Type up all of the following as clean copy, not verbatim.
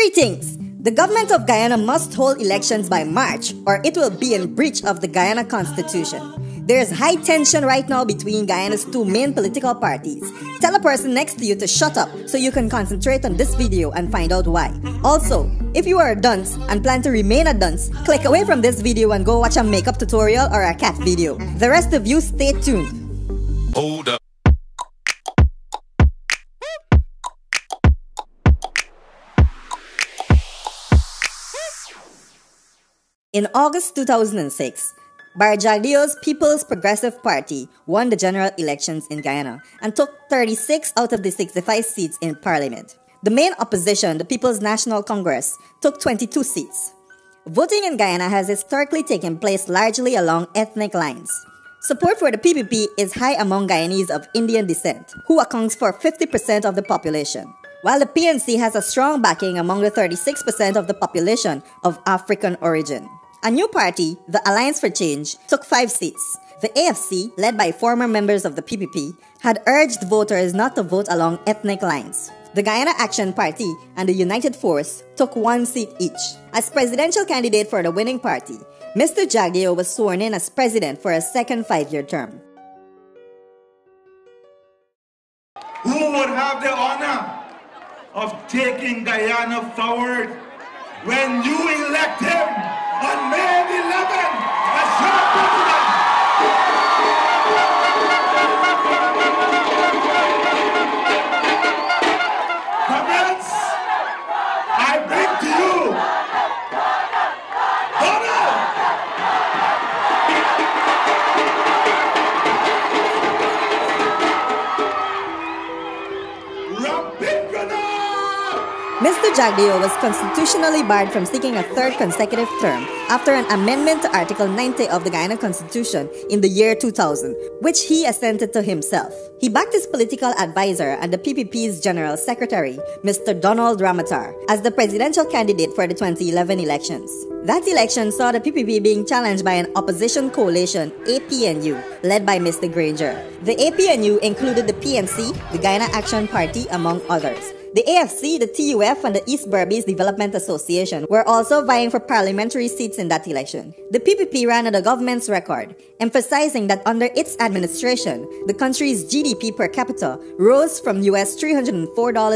Greetings! The government of Guyana must hold elections by March or it will be in breach of the Guyana Constitution. There is high tension right now between Guyana's two main political parties. Tell a person next to you to shut up so you can concentrate on this video and find out why. Also, if you are a dunce and plan to remain a dunce, click away from this video and go watch a makeup tutorial or a cat video. The rest of you stay tuned. Hold up. In August 2006, Barjadio's People's Progressive Party won the general elections in Guyana and took 36 out of the 65 seats in parliament. The main opposition, the People's National Congress, took 22 seats. Voting in Guyana has historically taken place largely along ethnic lines. Support for the PPP is high among Guyanese of Indian descent, who accounts for 50% of the population, while the PNC has a strong backing among the 36% of the population of African origin. A new party, the Alliance for Change, took 5 seats. The AFC, led by former members of the PPP, had urged voters not to vote along ethnic lines. The Guyana Action Party and the United Force took 1 seat each. As presidential candidate for the winning party, Mr. Jagdeo was sworn in as president for a second 5-year term. Who would have the honor of taking Guyana forward when you elect him on May 11th as your president? Comments, I bring to you Mr. Jagdeo was constitutionally barred from seeking a third consecutive term after an amendment to Article 90 of the Guyana Constitution in the year 2000, which he assented to himself. He backed his political advisor and the PPP's General Secretary, Mr. Donald Ramatar, as the presidential candidate for the 2011 elections. That election saw the PPP being challenged by an opposition coalition, APNU, led by Mr. Granger. The APNU included the PNC, the Guyana Action Party, among others. The AFC, the TUF, and the East Berbice Development Association were also vying for parliamentary seats in that election. The PPP ran on the government's record, emphasizing that under its administration, the country's GDP per capita rose from US $304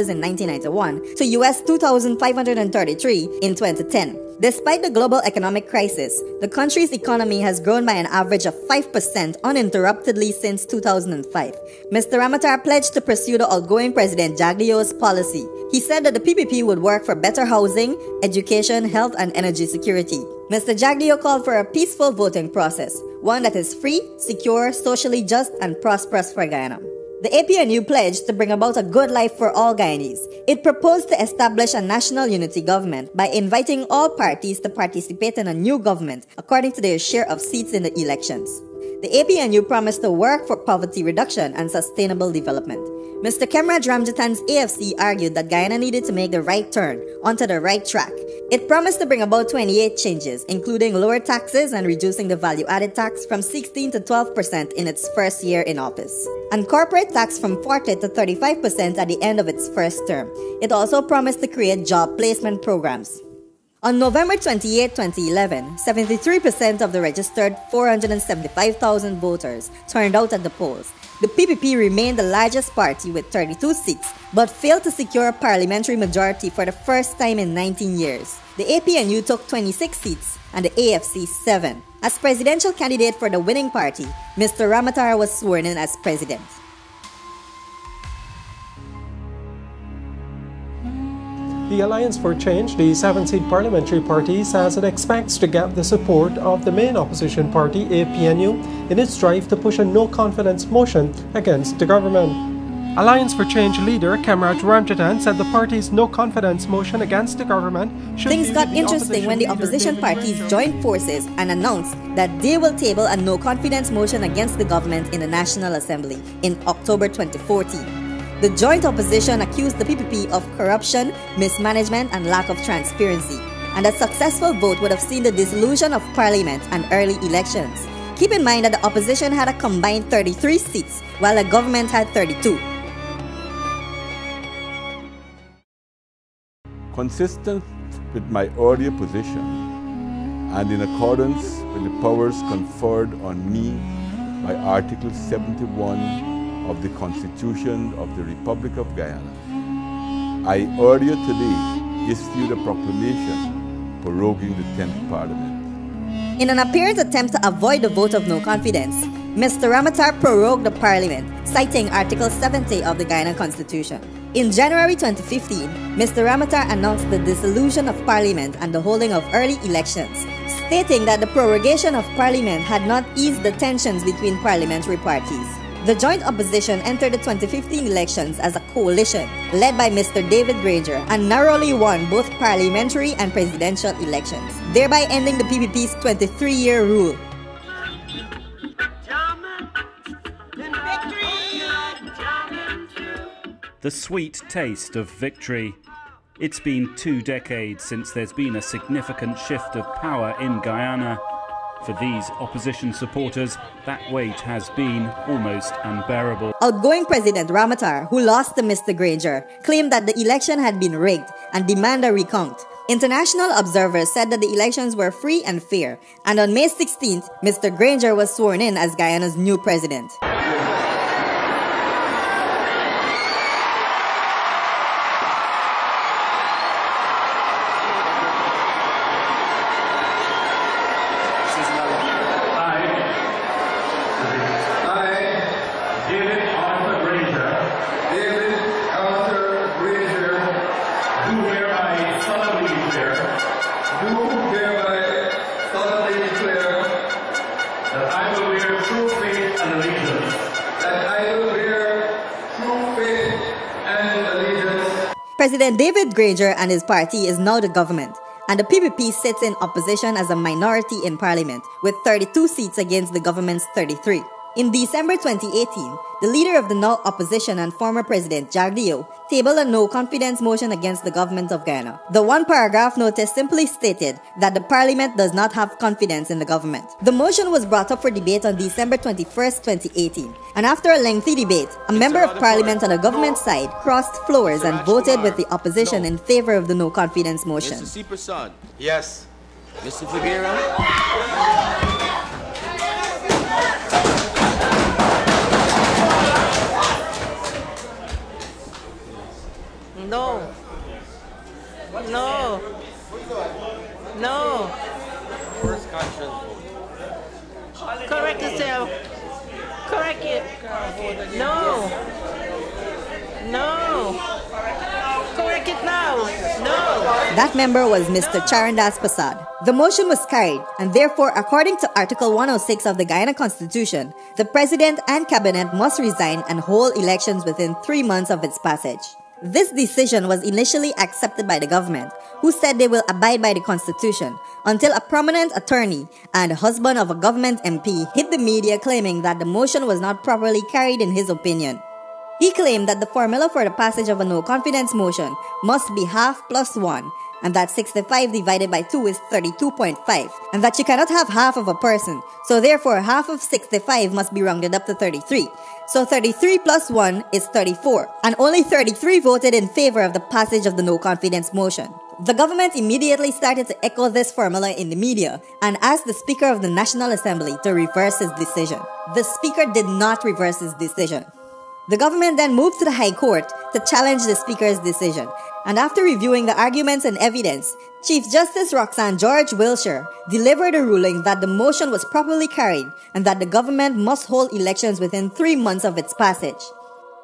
in 1991 to US $2,533 in 2010. Despite the global economic crisis, the country's economy has grown by an average of 5% uninterruptedly since 2005. Mr. Ramatar pledged to pursue the outgoing President Jagdeo's policy. He said that the PPP would work for better housing, education, health, and energy security. Mr. Jagdeo called for a peaceful voting process, one that is free, secure, socially just, and prosperous for Guyana. The APNU pledged to bring about a good life for all Guyanese. It proposed to establish a national unity government by inviting all parties to participate in a new government according to their share of seats in the elections. The APNU promised to work for poverty reduction and sustainable development. Mr. Kemraj Ramjatan's AFC argued that Guyana needed to make the right turn onto the right track. It promised to bring about 28 changes, including lower taxes and reducing the value-added tax from 16 to 12% in its first year in office, and corporate tax from 40 to 35% at the end of its first term. It also promised to create job placement programs. On November 28, 2011, 73% of the registered 475,000 voters turned out at the polls. The PPP remained the largest party with 32 seats, but failed to secure a parliamentary majority for the first time in 19 years. The APNU took 26 seats and the AFC 7. As presidential candidate for the winning party, Mr. Ramatar was sworn in as president. The Alliance for Change, the 7-seat parliamentary party, says it expects to get the support of the main opposition party, APNU, in its drive to push a no-confidence motion against the government. Alliance for Change leader Kemraj Ramjatan said the party's no-confidence motion against the government should Things got interesting when the opposition parties joined forces and announced that they will table a no-confidence motion against the government in the National Assembly in October 2014. The joint opposition accused the PPP of corruption, mismanagement, and lack of transparency, and a successful vote would have seen the dissolution of parliament and early elections. Keep in mind that the opposition had a combined 33 seats, while the government had 32. Consistent with my earlier position and in accordance with the powers conferred on me by Article 71 of the Constitution of the Republic of Guyana, I earlier today issued a proclamation proroguing the 10th Parliament. In an apparent attempt to avoid the vote of no confidence, Mr. Ramatar prorogued the Parliament, citing Article 70 of the Guyana Constitution. In January 2015, Mr. Ramatar announced the dissolution of Parliament and the holding of early elections, stating that the prorogation of Parliament had not eased the tensions between parliamentary parties. The joint opposition entered the 2015 elections as a coalition led by Mr. David Granger and narrowly won both parliamentary and presidential elections, thereby ending the PPP's 23-year rule. The sweet taste of victory. It's been 2 decades since there's been a significant shift of power in Guyana. For these opposition supporters, that wait has been almost unbearable. Outgoing President Ramatar, who lost to Mr. Granger, claimed that the election had been rigged and demanded a recount. International observers said that the elections were free and fair, and on May 16th, Mr. Granger was sworn in as Guyana's new president. President David Granger and his party is now the government, and the PPP sits in opposition as a minority in parliament with 32 seats against the government's 33. In December 2018, the leader of the now opposition and former President Jagdeo tabled a no-confidence motion against the government of Guyana. The one-paragraph notice simply stated that the parliament does not have confidence in the government. The motion was brought up for debate on December 21, 2018, and after a lengthy debate, a member of parliament on the government side crossed floors and voted with the opposition in favor of the no-confidence motion. Mr. Siperson. Yes. Mr. Figueroa. No. No. No. First conscience. Correct yourself. Correct it. No. No. Correct it now. No. That member was Mr. Charandas Prasad. The motion was carried, and therefore, according to Article 106 of the Guyana Constitution, the President and Cabinet must resign and hold elections within 3 months of its passage. This decision was initially accepted by the government, who said they will abide by the Constitution, until a prominent attorney and husband of a government MP hit the media claiming that the motion was not properly carried in his opinion. He claimed that the formula for the passage of a no-confidence motion must be half plus 1, and that 65 divided by 2 is 32.5, and that you cannot have half of a person, so therefore half of 65 must be rounded up to 33. So 33 plus 1 is 34, and only 33 voted in favor of the passage of the no-confidence motion. The government immediately started to echo this formula in the media and asked the Speaker of the National Assembly to reverse his decision. The Speaker did not reverse his decision. The government then moved to the High Court to challenge the Speaker's decision, and after reviewing the arguments and evidence, Chief Justice Roxanne George Wilshire delivered a ruling that the motion was properly carried and that the government must hold elections within 3 months of its passage.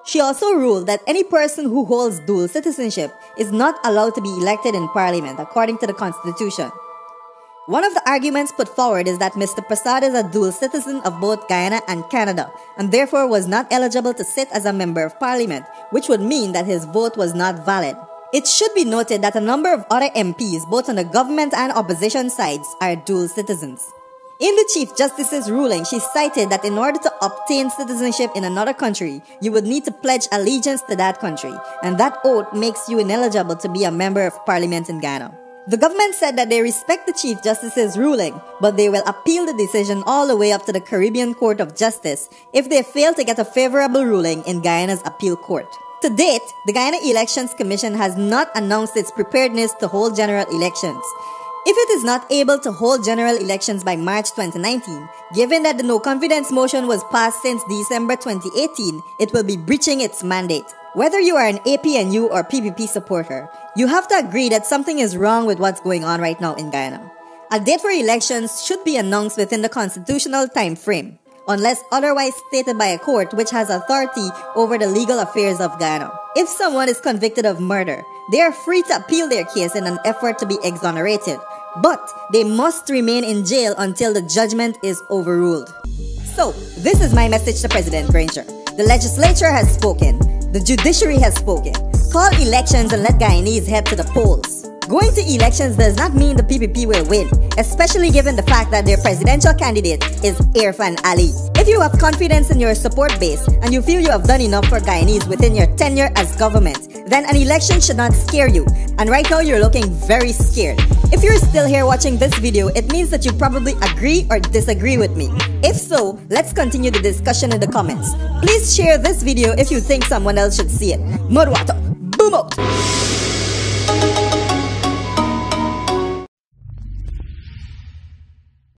She also ruled that any person who holds dual citizenship is not allowed to be elected in Parliament according to the Constitution. One of the arguments put forward is that Mr. Prasad is a dual citizen of both Guyana and Canada, and therefore was not eligible to sit as a member of Parliament, which would mean that his vote was not valid. It should be noted that a number of other MPs, both on the government and opposition sides, are dual citizens. In the Chief Justice's ruling, she cited that in order to obtain citizenship in another country, you would need to pledge allegiance to that country, and that oath makes you ineligible to be a member of Parliament in Guyana. The government said that they respect the Chief Justice's ruling, but they will appeal the decision all the way up to the Caribbean Court of Justice if they fail to get a favorable ruling in Guyana's appeal court. To date, the Guyana Elections Commission has not announced its preparedness to hold general elections. If it is not able to hold general elections by March 2019, given that the no-confidence motion was passed since December 2018, it will be breaching its mandate. Whether you are an APNU or PPP supporter, you have to agree that something is wrong with what's going on right now in Guyana. A date for elections should be announced within the constitutional time frame, unless otherwise stated by a court which has authority over the legal affairs of Guyana. If someone is convicted of murder, they are free to appeal their case in an effort to be exonerated, but they must remain in jail until the judgment is overruled. So, this is my message to President Granger. The legislature has spoken. The judiciary has spoken. Call elections and let Guyanese head to the polls. Going to elections does not mean the PPP will win, especially given the fact that their presidential candidate is Irfan Ali. If you have confidence in your support base and you feel you have done enough for Guyanese within your tenure as government, then an election should not scare you. And right now you're looking very scared. If you're still here watching this video, it means that you probably agree or disagree with me. If so, let's continue the discussion in the comments. Please share this video if you think someone else should see it. Mudwata, boom out!